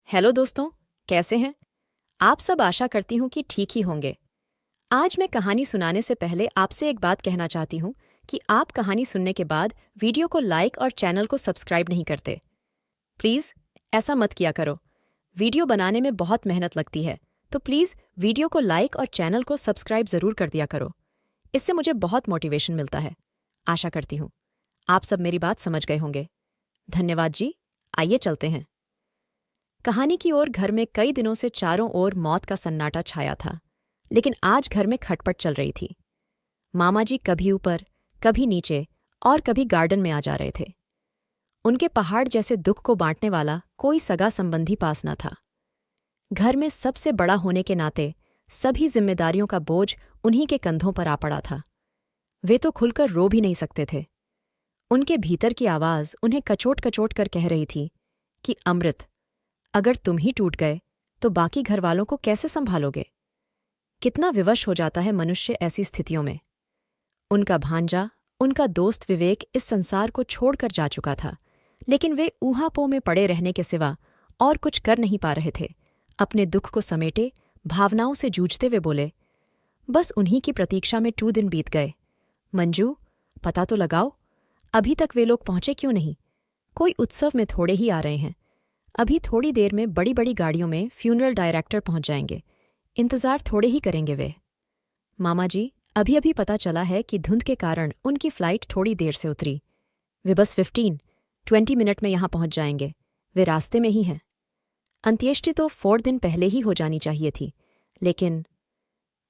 Hello दोस्तों, कैसे हैं? आप सब आशा करती हूँ कि ठीक ही होंगे। आज मैं कहानी सुनाने से पहले आपसे एक बात कहना चाहती हूँ कि आप कहानी सुनने के बाद वीडियो को लाइक और चैनल को सब्सक्राइब नहीं करते। प्लीज़ ऐसा मत किया करो। वीडियो बनाने में बहुत मेहनत लगती है, तो प्लीज़ वीडियो को लाइक और चैनल को सब्सक्राइब ज़रूर कर दिया करो। इससे मुझे बहुत मोटिवेशन मिलता है। आशा करती हूँ आप सब मेरी बात समझ गए होंगे। धन्यवाद जी। आइए चलते हैं कहानी की ओर। घर में कई दिनों से चारों ओर मौत का सन्नाटा छाया था, लेकिन आज घर में खटपट चल रही थी। मामा जी कभी ऊपर, कभी नीचे और कभी गार्डन में आ जा रहे थे। उनके पहाड़ जैसे दुख को बांटने वाला कोई सगा संबंधी पास न था। घर में सबसे बड़ा होने के नाते सभी जिम्मेदारियों का बोझ उन्हीं के कंधों पर आ पड़ा था। वे तो खुलकर रो भी नहीं सकते थे। उनके भीतर की आवाज उन्हें कचोट कचोट कर कह रही थी कि अमृत, अगर तुम ही टूट गए तो बाकी घरवालों को कैसे संभालोगे? कितना विवश हो जाता है मनुष्य ऐसी स्थितियों में। उनका भांजा, उनका दोस्त विवेक इस संसार को छोड़कर जा चुका था, लेकिन वे ऊहापोह में पड़े रहने के सिवा और कुछ कर नहीं पा रहे थे। अपने दुख को समेटे भावनाओं से जूझते हुए बोले, बस उन्हीं की प्रतीक्षा में 2 दिन बीत गए। मंजू, पता तो लगाओ, अभी तक वे लोग पहुंचे क्यों नहीं? कोई उत्सव में थोड़े ही आ रहे हैं। अभी थोड़ी देर में बड़ी बड़ी गाड़ियों में फ्यूनरल डायरेक्टर पहुंच जाएंगे। इंतजार थोड़े ही करेंगे वे। मामा जी, अभी अभी पता चला है कि धुंध के कारण उनकी फ्लाइट थोड़ी देर से उतरी। वे बस 15-20 मिनट में यहां पहुंच जाएंगे। वे रास्ते में ही हैं। अंत्येष्टि तो 4 दिन पहले ही हो जानी चाहिए थी, लेकिन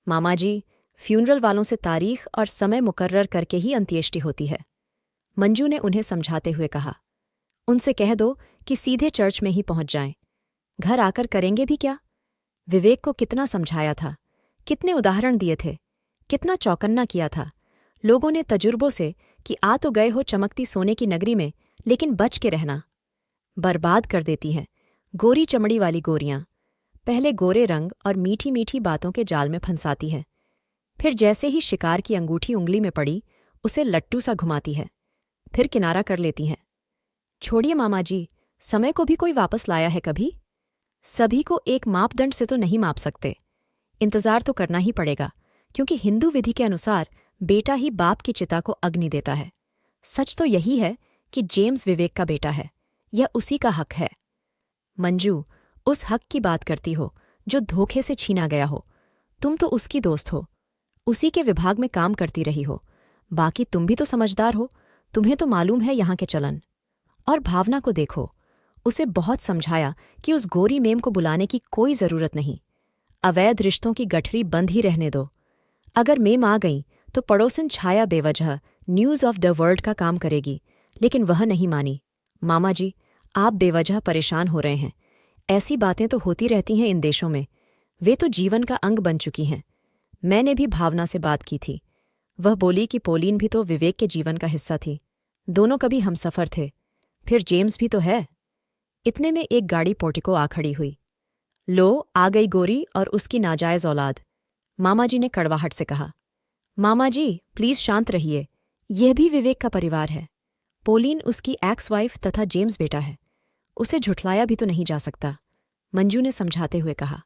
मामा जी, फ्यूनरल वालों से तारीख और समय मुकर्रर करके ही अंत्येष्टि होती है। मंजू ने उन्हें समझाते हुए कहा, उनसे कह दो कि सीधे चर्च में ही पहुंच जाएं। घर आकर करेंगे भी क्या? विवेक को कितना समझाया था, कितने उदाहरण दिए थे, कितना चौकन्ना किया था लोगों ने तजुर्बों से कि आ तो गए हो चमकती सोने की नगरी में, लेकिन बच के रहना। बर्बाद कर देती हैं गोरी चमड़ी वाली गोरियां। पहले गोरे रंग और मीठी मीठी बातों के जाल में फंसाती है, फिर जैसे ही शिकार की अंगूठी उंगली में पड़ी उसे लट्टू सा घुमाती है, फिर किनारा कर लेती हैं। छोड़िए मामा जी, समय को भी कोई वापस लाया है कभी? सभी को एक मापदंड से तो नहीं माप सकते। इंतजार तो करना ही पड़ेगा, क्योंकि हिंदू विधि के अनुसार बेटा ही बाप की चिता को अग्नि देता है। सच तो यही है कि जेम्स विवेक का बेटा है, यह उसी का हक है। मंजू, उस हक की बात करती हो जो धोखे से छीना गया हो। तुम तो उसकी दोस्त हो, उसी के विभाग में काम करती रही हो। बाकी तुम भी तो समझदार हो, तुम्हें तो मालूम है यहाँ के चलन। और भावना को देखो, उसे बहुत समझाया कि उस गोरी मेम को बुलाने की कोई जरूरत नहीं। अवैध रिश्तों की गठरी बंद ही रहने दो। अगर मेम आ गई तो पड़ोसन छाया बेवजह न्यूज़ ऑफ द वर्ल्ड का काम करेगी, लेकिन वह नहीं मानी। मामा जी, आप बेवजह परेशान हो रहे हैं। ऐसी बातें तो होती रहती हैं इन देशों में। वे तो जीवन का अंग बन चुकी हैं। मैंने भी भावना से बात की थी। वह बोली कि पोलीन भी तो विवेक के जीवन का हिस्सा थी। दोनों कभी हमसफर थे। फिर जेम्स भी तो है। इतने में एक गाड़ी पोर्टिको आ खड़ी हुई। लो, आ गई गोरी और उसकी नाजायज औलाद, मामा जी ने कड़वाहट से कहा। मामा जी, प्लीज शांत रहिए, यह भी विवेक का परिवार है। पोलीन उसकी एक्स वाइफ तथा जेम्स बेटा है। उसे झुठलाया भी तो नहीं जा सकता, मंजू ने समझाते हुए कहा।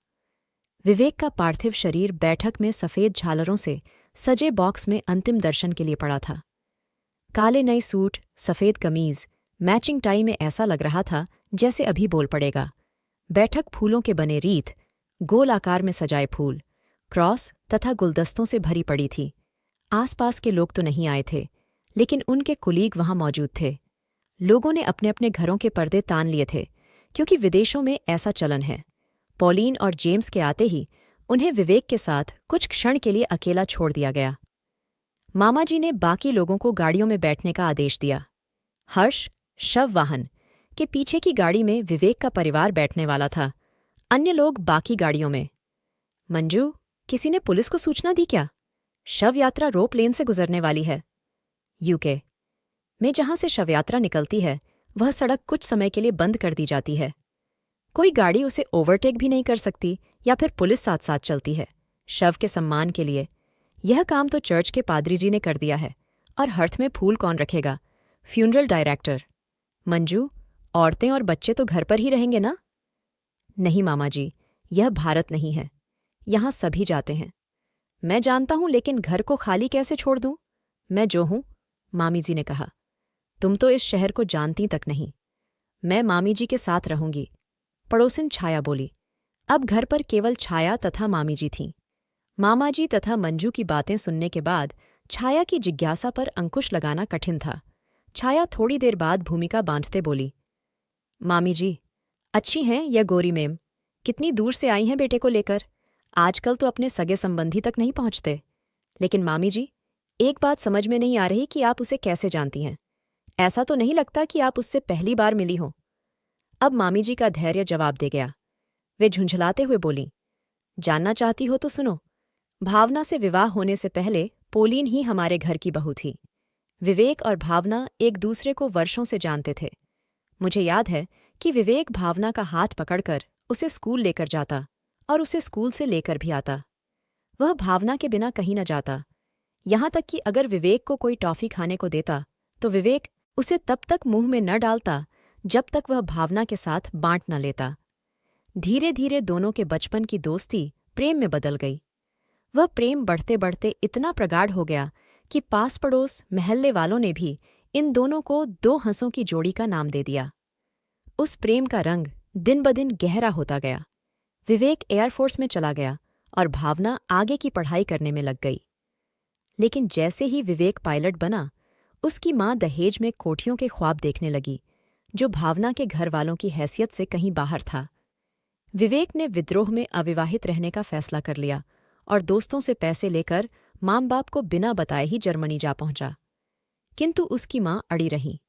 विवेक का पार्थिव शरीर बैठक में सफेद झालरों से सजे बॉक्स में अंतिम दर्शन के लिए पड़ा था। काले नए सूट, सफेद कमीज, मैचिंग टाई में ऐसा लग रहा था जैसे अभी बोल पड़ेगा। बैठक फूलों के बने रीत, गोल आकार में सजाए फूल, क्रॉस तथा गुलदस्तों से भरी पड़ी थी। आसपास के लोग तो नहीं आए थे, लेकिन उनके कुलीग वहां मौजूद थे। लोगों ने अपने अपने घरों के पर्दे तान लिए थे, क्योंकि विदेशों में ऐसा चलन है। पॉलीन और जेम्स के आते ही उन्हें विवेक के साथ कुछ क्षण के लिए अकेला छोड़ दिया गया। मामा जी ने बाकी लोगों को गाड़ियों में बैठने का आदेश दिया। हर्ष, शव वाहन के पीछे की गाड़ी में विवेक का परिवार बैठने वाला था, अन्य लोग बाकी गाड़ियों में। मंजू, किसी ने पुलिस को सूचना दी क्या? शव यात्रा रोप लेन से गुजरने वाली है। यूके में जहां से शव यात्रा निकलती है, वह सड़क कुछ समय के लिए बंद कर दी जाती है। कोई गाड़ी उसे ओवरटेक भी नहीं कर सकती, या फिर पुलिस साथ साथ चलती है, शव के सम्मान के लिए। यह काम तो चर्च के पादरी जी ने कर दिया है। और हर्थ में फूल कौन रखेगा? Funeral director. मंजू, औरतें और बच्चे तो घर पर ही रहेंगे ना? नहीं मामा जी, यह भारत नहीं है। यहाँ सभी जाते हैं। मैं जानता हूँ, लेकिन घर को खाली कैसे छोड़ दूँ? मैं जो हूँ, मामी जी ने कहा। तुम तो इस शहर को जानती तक नहीं। मैं मामी जी के साथ रहूंगी, पड़ोसिन छाया बोली। अब घर पर केवल छाया तथा मामी जी थीं। मामा जी तथा मंजू की बातें सुनने के बाद छाया की जिज्ञासा पर अंकुश लगाना कठिन था। छाया थोड़ी देर बाद भूमिका बांधते बोली, मामी जी, अच्छी हैं यह गोरी मेम। कितनी दूर से आई हैं बेटे को लेकर। आजकल तो अपने सगे संबंधी तक नहीं पहुंचते। लेकिन मामी जी, एक बात समझ में नहीं आ रही कि आप उसे कैसे जानती हैं। ऐसा तो नहीं लगता कि आप उससे पहली बार मिली हो। अब मामी जी का धैर्य जवाब दे गया। वे झुंझलाते हुए बोलीं, जानना चाहती हो तो सुनो। भावना से विवाह होने से पहले पोलीन ही हमारे घर की बहू थी। विवेक और भावना एक दूसरे को वर्षों से जानते थे। मुझे याद है कि विवेक भावना का हाथ पकड़कर उसे स्कूल लेकर जाता और उसे स्कूल से लेकर भी आता। वह भावना के बिना कहीं न जाता। यहाँ तक कि अगर विवेक को कोई टॉफ़ी खाने को देता तो विवेक उसे तब तक मुंह में न डालता जब तक वह भावना के साथ बांट न लेता। धीरे धीरे दोनों के बचपन की दोस्ती प्रेम में बदल गई। वह प्रेम बढ़ते बढ़ते इतना प्रगाढ़ हो गया कि पास पड़ोस महल्ले वालों ने भी इन दोनों को दो हंसों की जोड़ी का नाम दे दिया। उस प्रेम का रंग दिन ब दिन गहरा होता गया। विवेक एयरफोर्स में चला गया और भावना आगे की पढ़ाई करने में लग गई। लेकिन जैसे ही विवेक पायलट बना, उसकी माँ दहेज में कोठियों के ख्वाब देखने लगी, जो भावना के घर वालों की हैसियत से कहीं बाहर था। विवेक ने विद्रोह में अविवाहित रहने का फैसला कर लिया और दोस्तों से पैसे लेकर माँ बाप को बिना बताए ही जर्मनी जा पहुंचा। किंतु उसकी माँ अड़ी रही।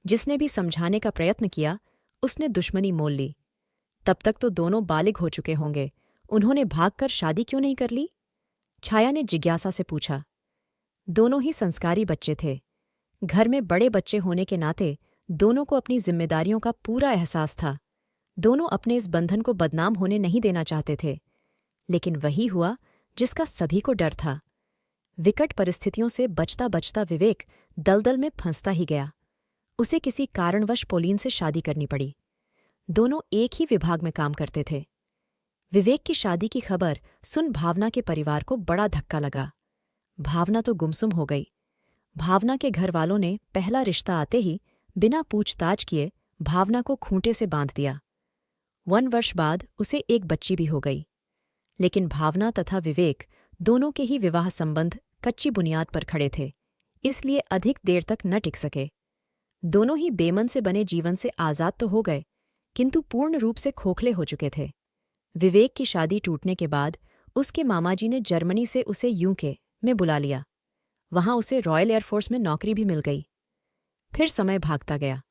जिसने भी समझाने का प्रयत्न किया, उसने दुश्मनी मोल ली। तब तक तो दोनों बालिग हो चुके होंगे, उन्होंने भागकर शादी क्यों नहीं कर ली? छाया ने जिज्ञासा से पूछा। दोनों ही संस्कारी बच्चे थे। घर में बड़े बच्चे होने के नाते दोनों को अपनी जिम्मेदारियों का पूरा एहसास था। दोनों अपने इस बंधन को बदनाम होने नहीं देना चाहते थे। लेकिन वही हुआ जिसका सभी को डर था। विकट परिस्थितियों से बचता बचता विवेक दलदल में फंसता ही गया। उसे किसी कारणवश पोलीन से शादी करनी पड़ी। दोनों एक ही विभाग में काम करते थे। विवेक की शादी की खबर सुन भावना के परिवार को बड़ा धक्का लगा। भावना तो गुमसुम हो गई। भावना के घर वालों ने पहला रिश्ता आते ही बिना पूछताछ किए भावना को खूंटे से बांध दिया। 1 वर्ष बाद उसे एक बच्ची भी हो गई। लेकिन भावना तथा विवेक दोनों के ही विवाह संबंध कच्ची बुनियाद पर खड़े थे, इसलिए अधिक देर तक न टिक सके। दोनों ही बेमन से बने जीवन से आज़ाद तो हो गए, किंतु पूर्ण रूप से खोखले हो चुके थे। विवेक की शादी टूटने के बाद उसके मामाजी ने जर्मनी से उसे यूके में बुला लिया। वहां उसे रॉयल एयरफोर्स में नौकरी भी मिल गई। फिर समय भागता गया।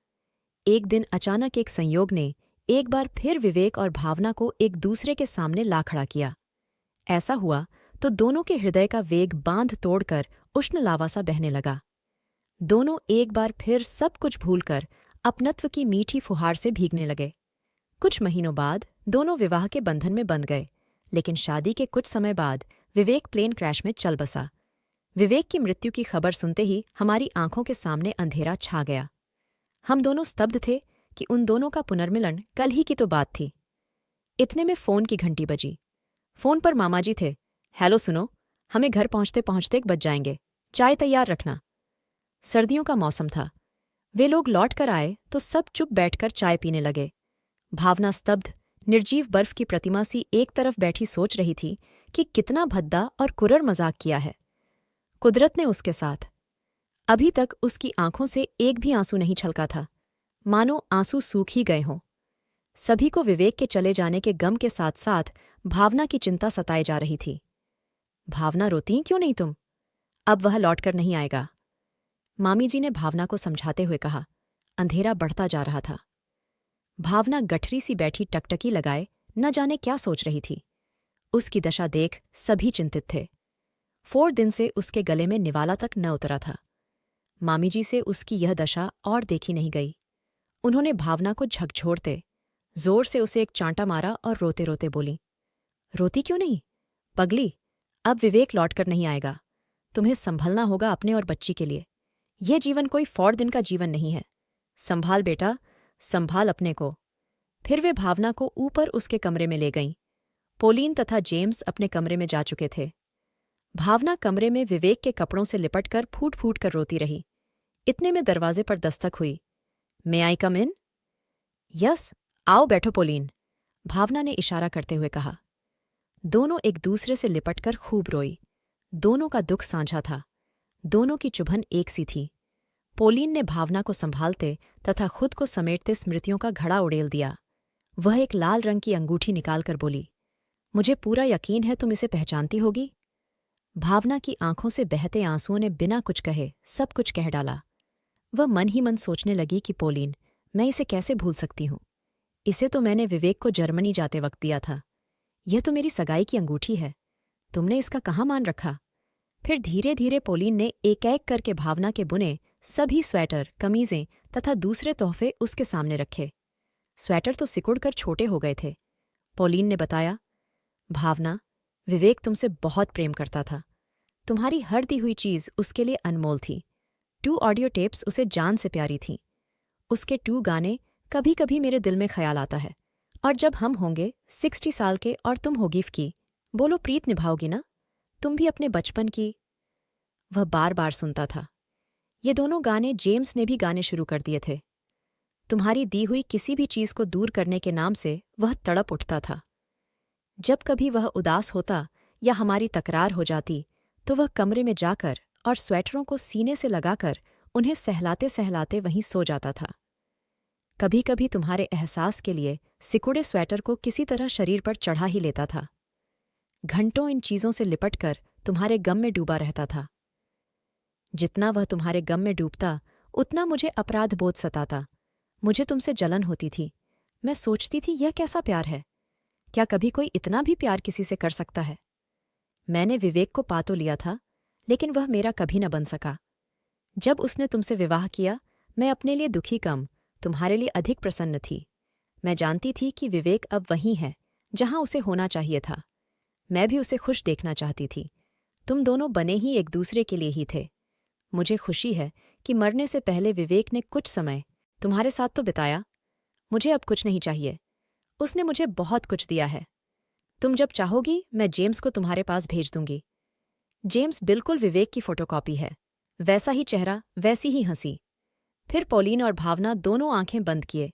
एक दिन अचानक एक संयोग ने एक बार फिर विवेक और भावना को एक दूसरे के सामने ला खड़ा किया। ऐसा हुआ तो दोनों के हृदय का वेग बांध तोड़कर उष्ण लावा सा बहने लगा। दोनों एक बार फिर सब कुछ भूलकर अपनत्व की मीठी फुहार से भीगने लगे। कुछ महीनों बाद दोनों विवाह के बंधन में बंध गए। लेकिन शादी के कुछ समय बाद विवेक प्लेन क्रैश में चल बसा। विवेक की मृत्यु की खबर सुनते ही हमारी आंखों के सामने अंधेरा छा गया। हम दोनों स्तब्ध थे कि उन दोनों का पुनर्मिलन कल ही की तो बात थी। इतने में फोन की घंटी बजी। फोन पर मामाजी थे। हेलो सुनो, हमें घर पहुंचते पहुंचते 1 बज जाएंगे, चाय तैयार रखना। सर्दियों का मौसम था। वे लोग लौट कर आए तो सब चुप बैठकर चाय पीने लगे। भावना स्तब्ध निर्जीव बर्फ की प्रतिमा सी एक तरफ बैठी सोच रही थी कि कितना भद्दा और कुरर मजाक किया है कुदरत ने उसके साथ। अभी तक उसकी आंखों से एक भी आंसू नहीं छलका था, मानो आंसू सूख ही गए हों। सभी को विवेक के चले जाने के गम के साथ साथ भावना की चिंता सताए जा रही थी। भावना, रोती क्यों नहीं तुम? अब वह लौटकर नहीं आएगा, मामी जी ने भावना को समझाते हुए कहा। अंधेरा बढ़ता जा रहा था। भावना गठरी सी बैठी टकटकी लगाए न जाने क्या सोच रही थी। उसकी दशा देख सभी चिंतित थे। 4 दिन से उसके गले में निवाला तक न उतरा था। मामी जी से उसकी यह दशा और देखी नहीं गई। उन्होंने भावना को झकझोरते जोर से उसे एक चांटा मारा और रोते रोते बोली, रोती क्यों नहीं? पगली, अब विवेक लौटकर नहीं आएगा। तुम्हें संभलना होगा अपने और बच्ची के लिए। यह जीवन कोई 4 दिन का जीवन नहीं है। संभाल बेटा, संभाल अपने को। फिर वे भावना को ऊपर उसके कमरे में ले गईं। पोलीन तथा जेम्स अपने कमरे में जा चुके थे। भावना कमरे में विवेक के कपड़ों से लिपटकर फूट फूट कर रोती रही। इतने में दरवाजे पर दस्तक हुई। मे आई कम इन? यस, आओ बैठो पोलीन, भावना ने इशारा करते हुए कहा। दोनों एक दूसरे से लिपटकर खूब रोई। दोनों का दुख साझा था। दोनों की चुभन एक सी थी। पोलीन ने भावना को संभालते तथा खुद को समेटते स्मृतियों का घड़ा उड़ेल दिया। वह एक लाल रंग की अंगूठी निकालकर बोली, मुझे पूरा यकीन है तुम इसे पहचानती होगी। भावना की आंखों से बहते आंसुओं ने बिना कुछ कहे सब कुछ कह डाला। वह मन ही मन सोचने लगी कि पोलीन, मैं इसे कैसे भूल सकती हूँ। इसे तो मैंने विवेक को जर्मनी जाते वक्त दिया था। यह तो मेरी सगाई की अंगूठी है। तुमने इसका कहाँ मान रखा? फिर धीरे धीरे पोलीन ने एक एक करके भावना के बुने सभी स्वेटर, कमीजें तथा दूसरे तोहफे उसके सामने रखे। स्वेटर तो सिकुड़कर छोटे हो गए थे। पोलीन ने बताया, भावना, विवेक तुमसे बहुत प्रेम करता था। तुम्हारी हर दी हुई चीज उसके लिए अनमोल थी। 2 ऑडियो टेप्स उसे जान से प्यारी थीं। उसके 2 गाने कभी कभी मेरे दिल में ख्याल आता है। और जब हम होंगे 60 साल के और तुम होगी की, बोलो प्रीत निभाओगी ना? तुम भी अपने बचपन की। वह बार बार सुनता था। ये दोनों गाने जेम्स ने भी गाने शुरू कर दिए थे। तुम्हारी दी हुई किसी भी चीज को दूर करने के नाम से वह तड़प उठता था। जब कभी वह उदास होता या हमारी तकरार हो जाती तो वह कमरे में जाकर और स्वेटरों को सीने से लगाकर उन्हें सहलाते सहलाते वहीं सो जाता था। कभी कभी तुम्हारे एहसास के लिए सिकुड़े स्वेटर को किसी तरह शरीर पर चढ़ा ही लेता था। घंटों इन चीजों से लिपटकर तुम्हारे गम में डूबा रहता था। जितना वह तुम्हारे गम में डूबता उतना मुझे अपराध बोध सताता। मुझे तुमसे जलन होती थी। मैं सोचती थी यह कैसा प्यार है? क्या कभी कोई इतना भी प्यार किसी से कर सकता है? मैंने विवेक को पा तो लिया था, लेकिन वह मेरा कभी न बन सका। जब उसने तुमसे विवाह किया, मैं अपने लिए दुखी कम, तुम्हारे लिए अधिक प्रसन्न थी। मैं जानती थी कि विवेक अब वहीं है जहां उसे होना चाहिए था। मैं भी उसे खुश देखना चाहती थी। तुम दोनों बने ही एक दूसरे के लिए ही थे। मुझे खुशी है कि मरने से पहले विवेक ने कुछ समय तुम्हारे साथ तो बिताया। मुझे अब कुछ नहीं चाहिए। उसने मुझे बहुत कुछ दिया है। तुम जब चाहोगी मैं जेम्स को तुम्हारे पास भेज दूंगी। जेम्स बिल्कुल विवेक की फोटोकॉपी है। वैसा ही चेहरा, वैसी ही हंसी। फिर पोलीन और भावना दोनों आंखें बंद किए,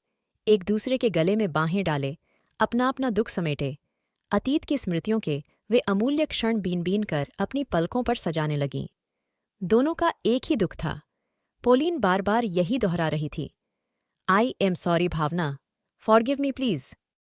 एक दूसरे के गले में बाहें डाले, अपना अपना दुख समेटे। अतीत की स्मृतियों के वे अमूल्य क्षण बीन बीन कर अपनी पलकों पर सजाने लगीं। दोनों का एक ही दुख था। पोलीन बार बार यही दोहरा रही थी, I am sorry Bhavna, forgive me please.